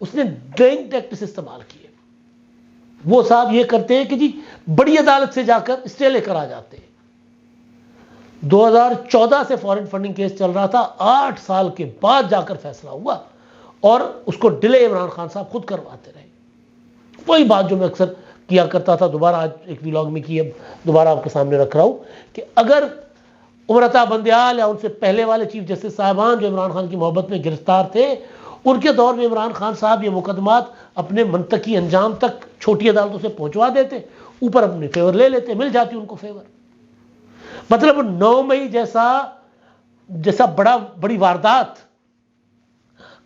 اس نے ڈرائنگ ٹیکٹس استعمال کیے. وہ صاحب یہ کرتے ہیں کہ جی بڑی عدالت سے جا کر اسٹے لے کر آ جاتے ہیں. 2014 سے فارن فنڈنگ کیس چل رہا تھا, 8 سال کے بعد جا کر فیصلہ ہوا اور اس کو ڈیلے عمران خان صاحب خود کرواتے رہے. وہی بات جو میں اکثر کیا کرتا تھا, دوبارہ آج ایک ویلاگ میں کی, اب دوبارہ آپ کے سامنے رکھ رہا ہوں کہ اگر عمر عطا بندیال یا ان سے پہلے والے چیف جسٹس صاحبان جو عمران خان کی محبت میں گرفتار تھے, ان کے دور میں عمران خان صاحب یہ مقدمات اپنے منطقی انجام تک چھوٹی عدالتوں سے پہنچوا دیتے, اوپر اپنے فیور لے لیتے, مل جاتی ان کو فیور. مطلب 9 مئی جیسا بڑی واردات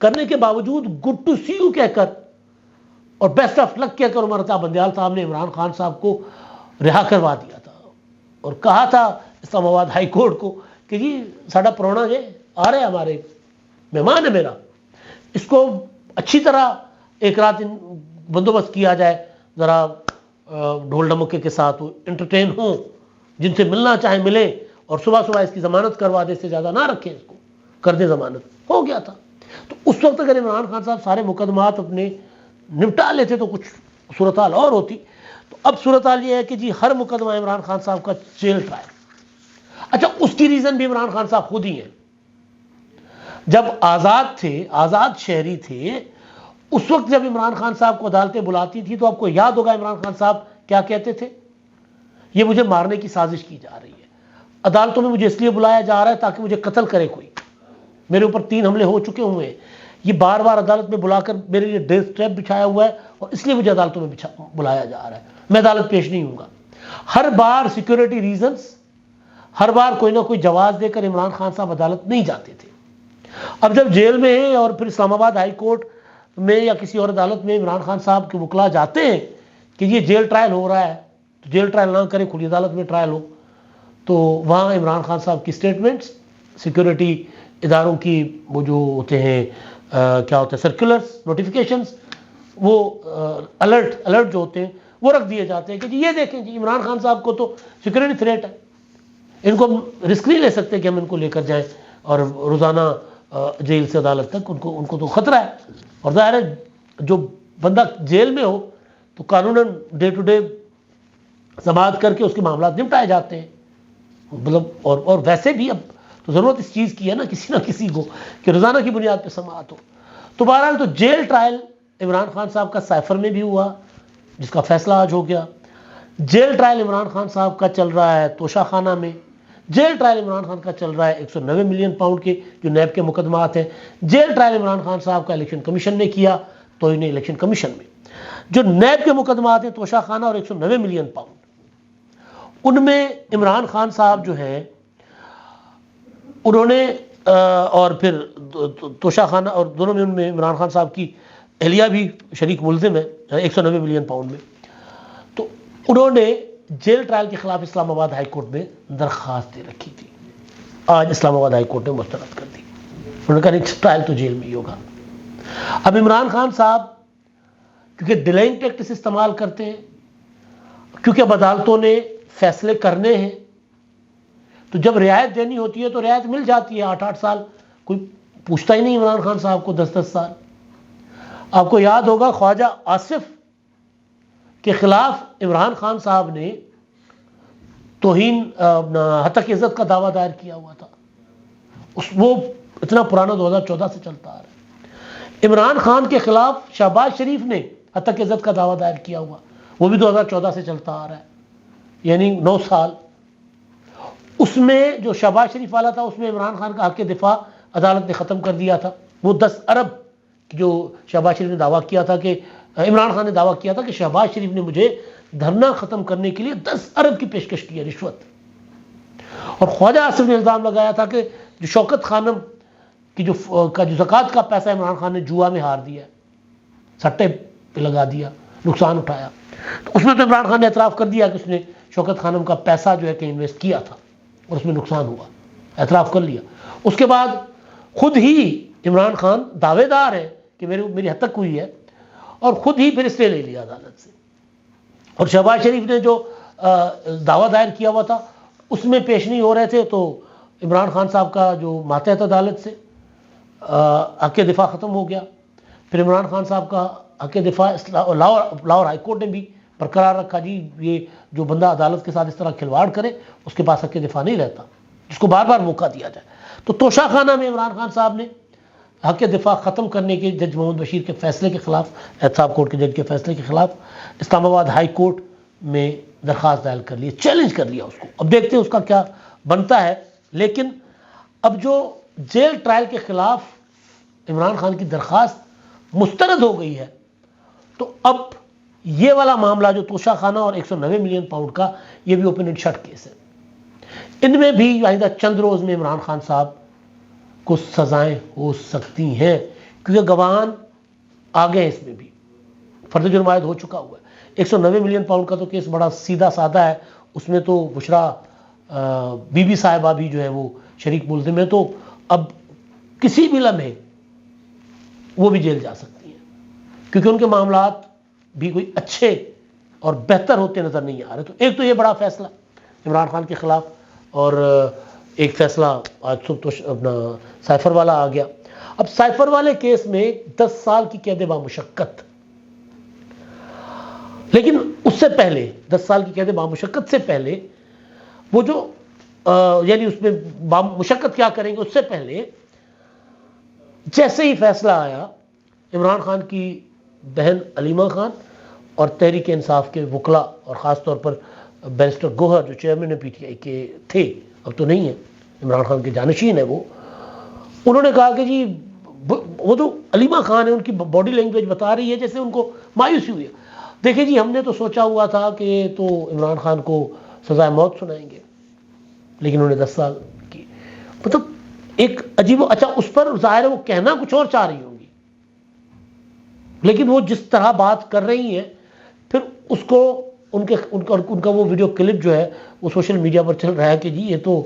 کرنے کے باوجود گڈ ٹو سی یو کہہ کر اور بیسٹ آف لک کہہ کر عمر عطا بندیال صاحب نے عمران خان صاحب کو رہا کروا دیا تھا اور کہا تھا اسلام آباد ہائی کورٹ کو کہ جی ساڈا پرونا جے آ رہے ہمارے مہمان ہے میرا, اس کو اچھی طرح ایک رات بندوبست کیا جائے, ذرا ڈھول ڈمکے کے ساتھ انٹرٹین ہوں, جن سے ملنا چاہیں ملیں, اور صبح صبح اس کی ضمانت کروا دے, اس سے زیادہ نہ رکھیں, اس کو کر دیں ضمانت. ہو گیا تھا. تو اس وقت اگر عمران خان صاحب سارے مقدمات اپنے نپٹا لیتے تو کچھ صورتحال اور ہوتی. تو اب صورتحال یہ ہے کہ جی ہر مقدمہ عمران خان صاحب کا جیل ٹرائل. اچھا, اس کی ریزن بھی عمران خان صاحب خود ہی ہیں. جب آزاد تھے, آزاد شہری تھے, اس وقت جب عمران خان صاحب کو عدالتیں بلاتی تھی تو آپ کو یاد ہوگا عمران خان صاحب کیا کہتے تھے, یہ مجھے مارنے کی سازش کی جا رہی ہے, عدالتوں میں مجھے اس لیے بلایا جا رہا ہے تاکہ مجھے قتل کرے کوئی, میرے اوپر 3 حملے ہو چکے ہوئے ہیں, یہ بار بار عدالت میں بلا کر میرے لیے ڈیتھ ٹریپ بچھایا ہوا ہے اور اس لیے مجھے عدالتوں میں بلایا جا رہا ہے, میں عدالت پیش نہیں ہوں گا. ہر بار سیکیورٹی ریزنز, ہر بار کوئی نہ کوئی جواز دے کر عمران خان صاحب عدالت نہیں جاتے تھے. اب جب جیل میں ہیں اور پھر اسلام آباد ہائی کورٹ میں یا کسی اور عدالت میں عمران خان صاحب کے وکلا جاتے ہیں کہ یہ جیل ٹرائل ہو رہا ہے, تو جیل ٹرائل نہ کرے, کھلی عدالت میں ٹرائل ہو, تو وہاں عمران خان صاحب کی سٹیٹمنٹس, سیکیورٹی اداروں کی وہ جو ہوتے ہیں کیا ہوتا ہے سرکولرز, نوٹیفیکیشنز, وہ الرٹ جو ہوتے ہیں وہ رکھ دیے جاتے ہیں کہ جی یہ دیکھیں جی عمران خان صاحب کو تو سیکیورٹی تھریٹ ہے, ان کو رسک نہیں لے سکتے کہ ہم ان کو لے کر جائیں اور روزانہ جیل سے عدالت تک, ان کو تو خطرہ ہے. اور ظاہر ہے جو بندہ جیل میں ہو تو قانوناً ڈے ٹو ڈے سماعت کر کے اس کے معاملات نپٹائے جاتے ہیں. مطلب اور ویسے بھی اب تو ضرورت اس چیز کی ہے نا کسی نہ کسی کو کہ روزانہ کی بنیاد پہ سماعت ہو. تو بہرحال تو جیل ٹرائل عمران خان صاحب کا سائفر میں بھی ہوا جس کا فیصلہ آج ہو گیا. جیل ٹرائل عمران خان صاحب کا چل رہا ہے توشہ خانہ میں. جیل ٹرائل عمران خان کا چل رہا ہے 190 ملین پاؤنڈ کے جو نیب کے مقدمات ہیں. جیل ٹرائل عمران خان صاحب کا الیکشن کمیشن نے کیا, تو انہیں الیکشن کمیشن میں جو نیب کے مقدمات ہیں توشہ خانہ اور 190 ملین پاؤنڈ, ان میں عمران خان صاحب جو ہیں انہوں نے اور پھر توشہ خانہ اور دونوں میں ان میں عمران خان صاحب کی اہلیہ بھی شریک ملزم ہے 190 ملین پاؤنڈ میں. تو انہوں نے جیل ٹرائل کے خلاف اسلام آباد ہائی کورٹ میں درخواست دے رکھی تھی, آج اسلام آباد ہائی کورٹ نے مسترد کر دی. انہوں نے کہا نہیں ٹرائل تو جیل میں ہی ہوگا. اب عمران خان صاحب کیونکہ ڈیلائنگ ٹیکٹس استعمال کرتے ہیں, کیونکہ اب عدالتوں نے فیصلے کرنے ہیں, تو جب رعایت دینی ہوتی ہے تو رعایت مل جاتی ہے. 8-8 سال کوئی پوچھتا ہی نہیں عمران خان صاحب کو, 10-10 سال. آپ کو یاد ہوگا خواجہ آصف کے خلاف عمران خان صاحب نے توہین ہتک عزت کا دعویٰ دائر کیا ہوا تھا. وہ اتنا پرانا 2014 سے چلتا آ رہا ہے. عمران خان کے خلاف شہباز شریف نے ہتک عزت کا دعویٰ دائر کیا ہوا, وہ بھی 2014 سے چلتا آ رہا ہے, یعنی 9 سال. اس میں جو شہباز شریف والا تھا اس میں عمران خان کا حق دفاع عدالت نے ختم کر دیا تھا. وہ 10 ارب جو شہباز شریف نے دعویٰ کیا تھا کہ عمران خان نے دعویٰ کیا تھا کہ شہباز شریف نے مجھے دھرنا ختم کرنے کے لیے 10 ارب کی پیشکش کی ہے رشوت. اور خواجہ آصف نے الزام لگایا تھا کہ جو شوکت خانم کی جو زکوٰۃ کا پیسہ عمران خان نے جوا میں ہار دیا, سٹے پہ لگا دیا, نقصان اٹھایا. تو اس میں تو عمران خان نے اعتراف کر دیا کہ اس نے شوکت خانم کا پیسہ جو ہے کہ انویسٹ کیا تھا اور اس میں نقصان ہوا, اعتراف کر لیا. اس کے بعد خود ہی عمران خان دعوے دار ہے کہ میری حد تک ہوئی ہے, اور خود ہی پھر اسٹے لے لیا عدالت سے. اور شہباز شریف نے جو دعویٰ دائر کیا ہوا تھا اس میں پیش نہیں ہو رہے تھے, تو عمران خان صاحب کا جو ماتحت عدالت سے حق دفاع ختم ہو گیا. پھر عمران خان صاحب کا حق دفاع لاہور ہائی کورٹ نے بھی برقرار رکھا، جی یہ جو بندہ عدالت کے ساتھ اس طرح کھلواڑ کرے اس کے پاس حق دفاع نہیں رہتا، جس کو بار بار موقع دیا جائے۔ تو توشہ خانہ میں عمران خان صاحب نے حق دفاع ختم کرنے کے جج محمد بشیر کے فیصلے کے خلاف، احتساب کورٹ کے جج کے فیصلے کے خلاف اسلام آباد ہائی کورٹ میں درخواست دائر کر لی، چیلنج کر لیا اس کو۔ اب دیکھتے ہیں اس کا کیا بنتا ہے، لیکن اب جو جیل ٹرائل کے خلاف عمران خان کی درخواست مسترد ہو گئی ہے، تو اب یہ والا معاملہ جو توشہ خانہ اور 190 ملین پاؤنڈ کا، یہ بھی اوپن اینڈ شٹ کیس ہے۔ ان میں بھی آئندہ چند روز میں عمران خان صاحب کو سزائیں ہو سکتی ہیں، کیونکہ گواہان آگے ہیں، اس میں بھی فرد جرم عائد ہو چکا ہوا ہے۔ 190 ملین پاؤنڈ کا تو کیس بڑا سیدھا سادہ ہے، اس میں تو بشرا بی بی صاحبہ بھی جو ہے وہ شریک ملزم ہے، تو اب کسی بھی لمحے وہ بھی جیل جا سکتی ہیں، کیونکہ ان کے معاملات بھی کوئی اچھے اور بہتر ہوتے نظر نہیں آ رہے۔ تو ایک تو یہ بڑا فیصلہ عمران خان کے خلاف، اور ایک فیصلہ آج صبح تو اپنا سائفر والا آ گیا۔ اب سائفر والے کیس میں 10 سال کی قید بامشقت، لیکن اس سے پہلے 10 سال کی قید بامشقت سے پہلے وہ جو یعنی اس میں مشقت کیا کریں گے، اس سے پہلے جیسے ہی فیصلہ آیا، عمران خان کی بہن علیمہ خان اور تحریک انصاف کے وکلاء، اور خاص طور پر بیرسٹر گوہر جو چیئرمین پی ٹی آئی کے تھے، اب تو نہیں ہے، عمران خان کے جانشین ہے وہ، انہوں نے کہا کہ جی وہ جو علیمہ خان ہے ان کی باڈی لینگویج بتا رہی ہے جیسے ان کو مایوسی ہوئی ہے۔ دیکھیں جی، ہم نے تو سوچا ہوا تھا کہ تو عمران خان کو سزائے موت سنائیں گے، لیکن انہوں نے 10 سال کی، مطلب ایک عجیب اچھا اس پر ظاہر ہے وہ کہنا کچھ اور چاہ رہی ہوں گی، لیکن وہ جس طرح بات کر رہی ہیں، پھر اس کو ان کا وہ ویڈیو کلپ جو ہے وہ سوشل میڈیا پر چل رہا ہے کہ جی یہ تو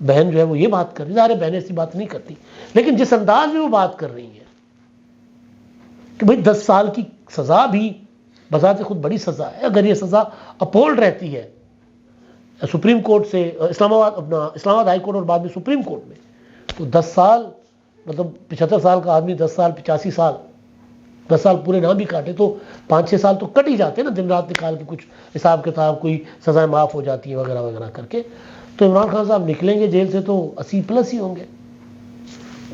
بہن جو ہے وہ یہ بات کر رہی ہے، ظاہر ہے بہنیں ایسی بات نہیں کرتی، لیکن جس انداز میں وہ بات کر رہی ہیں کہ بھئی 10 سال کی سزا بھی بذات خود بڑی سزا ہے، اگر یہ سزا اپہولڈ رہتی ہے سپریم کورٹ سے اسلام آباد ہائی کورٹ اور بعد میں سپریم کورٹ میں، تو 10 سال مطلب 75 سال کا آدمی 10 سال 85 سال 10 سال پورے نہ بھی کاٹے تو 5-6 سال تو کٹ ہی جاتے ہیں نا، دن رات نکال کے کچھ حساب کتاب، کوئی سزائیں معاف ہو جاتی ہیں وغیرہ وغیرہ کر کے۔ تو عمران خان صاحب نکلیں گے جیل سے تو 80+ ہی ہوں گے،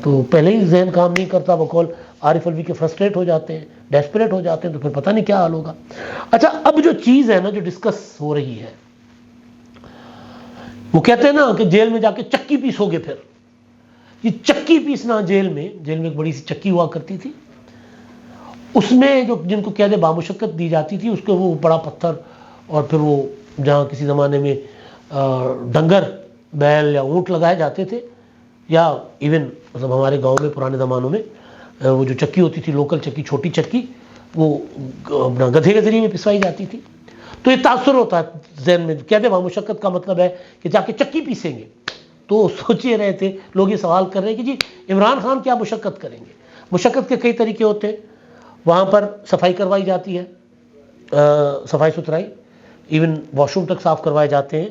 تو پہلے ہی ذہن کام نہیں کرتا، بقول عارف الوی کے فرسٹریٹ ہو جاتے ہیں، ڈیسپریٹ ہو جاتے ہیں، تو پھر پتہ نہیں کیا حال ہوگا۔ اچھا، اب جو چیز ہے نا جو ڈسکس ہو رہی ہے، وہ کہتے ہیں نا کہ جیل میں جا کے چکی پیسو گے، پھر یہ چکی پیسنا جیل میں ایک بڑی سی چکی ہوا کرتی تھی، اس میں جو جن کو قید بامشقت دی جاتی تھی، اس کے وہ بڑا پتھر، اور پھر وہ جہاں کسی زمانے میں ڈنگر بیل یا اونٹ لگائے جاتے تھے، یا ایون مطلب ہمارے گاؤں میں پرانے زمانوں میں وہ جو چکی ہوتی تھی، لوکل چکی، چھوٹی چکی، وہ اپنا گدھے کے ذریعے میں پسوائی جاتی تھی، تو یہ تاثر ہوتا ہے ذہن میں، قید بامشقت کا مطلب ہے کہ جا کے چکی پیسیں گے۔ تو سوچے رہے تھے لوگ، یہ سوال کر رہے ہیں کہ جی عمران خان کیا مشقت کریں گے؟ مشقت کے کئی طریقے ہوتے ہیں، وہاں پر صفائی کروائی جاتی ہے، صفائی ستھرائی، ایون واش روم تک صاف کروائے جاتے ہیں،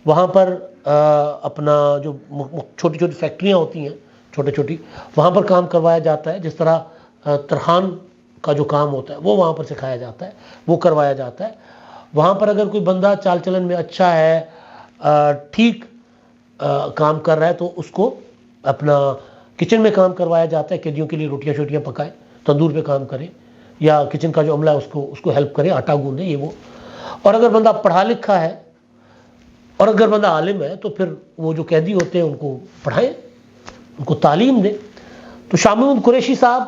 وہاں پر اپنا جو چھوٹی چھوٹی فیکٹریاں ہوتی ہیں، چھوٹی وہاں پر کام کروایا جاتا ہے، جس طرح ترخان کا جو کام ہوتا ہے وہ وہاں پر سکھایا جاتا ہے، وہ کروایا جاتا ہے۔ وہاں پر اگر کوئی بندہ چال چلن میں اچھا ہے، ٹھیک کام کر رہا ہے، تو اس کو اپنا کچن میں کام کروایا جاتا ہے، قیدیوں کے لیے روٹیاں شوٹیاں پکائے، تندور پہ کام کرے، یا کچن کا جو عملہ ہے اس کو ہیلپ کرے، آٹا گوندے، یہ وہ۔ اور اگر بندہ پڑھا لکھا ہے اور اگر بندہ عالم ہے تو پھر وہ جو قیدی ہوتے ہیں ان کو پڑھائیں، ان کو تعلیم دیں۔ تو شاہ محمود قریشی صاحب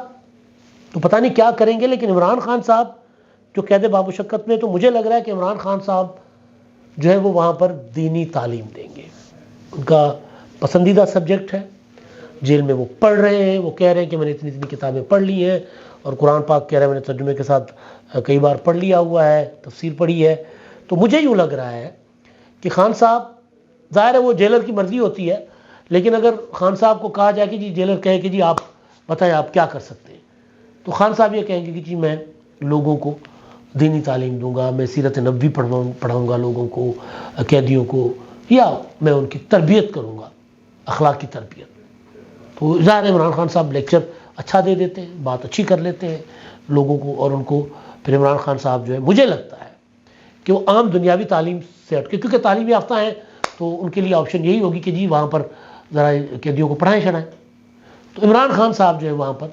تو پتہ نہیں کیا کریں گے، لیکن عمران خان صاحب جو قید بامشقت میں، تو مجھے لگ رہا ہے کہ عمران خان صاحب جو ہے وہ وہاں پر دینی تعلیم دیں گے، ان کا پسندیدہ سبجیکٹ ہے، جیل میں وہ پڑھ رہے ہیں، وہ کہہ رہے ہیں کہ میں نے اتنی کتابیں پڑھ لی ہیں، اور قرآن پاک کہہ رہا ہے میں نے ترجمے کے ساتھ کئی بار پڑھ لیا ہوا ہے، تفسیر پڑھی ہے۔ تو مجھے یوں لگ رہا ہے کہ خان صاحب، ظاہر ہے وہ جیلر کی مرضی ہوتی ہے، لیکن اگر خان صاحب کو کہا جائے کہ جی جیلر کہے کہ جی آپ بتائیں آپ کیا کر سکتے ہیں، تو خان صاحب یہ کہیں گے کہ جی میں لوگوں کو دینی تعلیم دوں گا، میں سیرت نبوی پڑھاؤں گا لوگوں کو، قیدیوں کو، یا میں ان کی تربیت کروں گا، اخلاق کی تربیت۔ تو ظاہر ہے عمران خان صاحب لیکچر اچھا دے دیتے ہیں، بات اچھی کر لیتے ہیں لوگوں کو، اور ان کو پھر عمران خان صاحب جو ہے مجھے لگتا ہے کہ وہ عام دنیاوی تعلیم سے ہٹ کے، کیونکہ تعلیم یافتہ ہیں تو ان کے لیے آپشن یہی ہوگی کہ جی وہاں پر ذرا قیدیوں کو پڑھائیں شڑھائیں، تو عمران خان صاحب جو ہے وہاں پر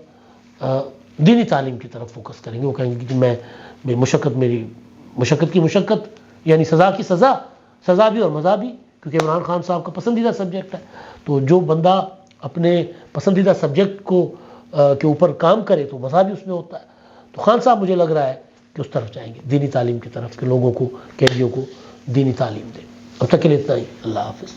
دینی تعلیم کی طرف فوکس کریں گے. وہ کہیں گے کہ میری مشقت کی مشقت یعنی سزا کی سزا بھی اور مزہ بھی، کیونکہ عمران خان صاحب کا پسندیدہ سبجیکٹ ہے. تو جو بندہ اپنے پسندیدہ سبجیکٹ کو کے اوپر کام کرے تو مزہ بھی اس میں ہوتا ہے. تو خان صاحب مجھے لگ رہا ہے کہ اس طرف جائیں گے، دینی تعلیم کی طرف، کہ لوگوں کو، قیدیوں کو دینی تعلیم دیں. اب تک کے لیے اتنا ہی. اللہ حافظ.